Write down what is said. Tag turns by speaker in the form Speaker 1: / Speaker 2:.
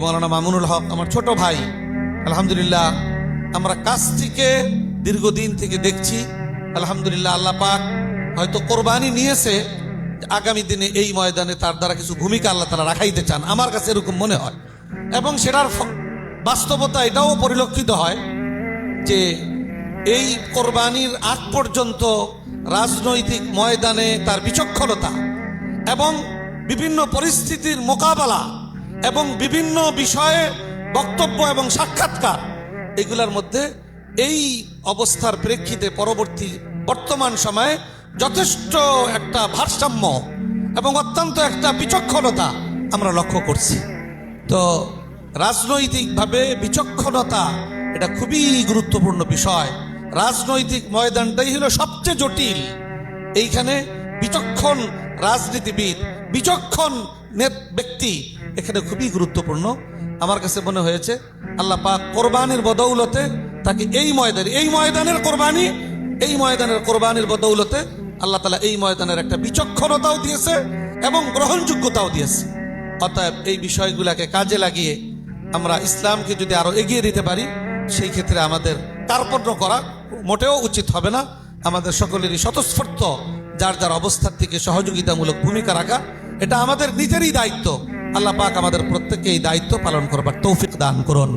Speaker 1: মৌলানা মামুনুল হক আমার ছোট ভাই, আলহামদুলিল্লাহ আমরা কাছ থেকে দীর্ঘদিন থেকে দেখছি। আলহামদুলিল্লাহ আল্লাহ পাক হয়তো কোরবানি নিয়েছে, আগামী দিনে এই ময়দানে তার দ্বারা কিছু ভূমিকা আল্লাহ তাআলা রাখাইতে চান, আমার কাছে এরকম মনে হয়। এবং সেটার বাস্তবতা এটাও পরিলক্ষিত হয় যে এই কোরবানির আগ পর্যন্ত রাজনৈতিক ময়দানে তার বিচক্ষণতা এবং বিভিন্ন পরিস্থিতির মোকাবেলা এবং বিভিন্ন বিষয়ে বক্তব্য এবং সাক্ষাৎকার, এগুলোর মধ্যে এই অবস্থার প্রেক্ষিতে বর্তমান সময়ে যথেষ্ট একটা ভারসাম্য এবং অত্যন্ত একটা বিচক্ষণতা আমরা লক্ষ্য করছি। তো রাজনৈতিকভাবে বিচক্ষণতা এটা খুবই গুরুত্বপূর্ণ বিষয়। রাজনৈতিক ময়দানটাই হলো সবচেয়ে জটিল। এইখানে বিচক্ষণ রাজনীতিবিদ, বিচক্ষণ ব্যক্তি এখানে খুবই গুরুত্বপূর্ণ। আমার কাছে মনে হয়েছে আল্লাহ পাক কোরবানির বদৌলতে তাকে এই ময়দানের কোরবানির বদৌলতে আল্লাহ তাআলা এই ময়দানের একটা বিচক্ষণতাও দিয়েছে এবং গ্রহণযোগ্যতাও দিয়েছে। অতএব এই বিষয়গুলোকে কাজে লাগিয়ে আমরা ইসলামকে যদি আরো এগিয়ে দিতে পারি, সেই ক্ষেত্রে আমাদের কার্পণ্য করা মোটেও উচিত হবে না। আমাদের সকলেরই স্বতঃস্ফূর্ত যার যার অবস্থার থেকে সহযোগিতামূলক ভূমিকা রাখা, এটা আমাদের নিজেরই দায়িত্ব। আল্লাহ পাক আমাদের প্রত্যেককে এই দায়িত্ব পালন করবার তৌফিক দান করুন।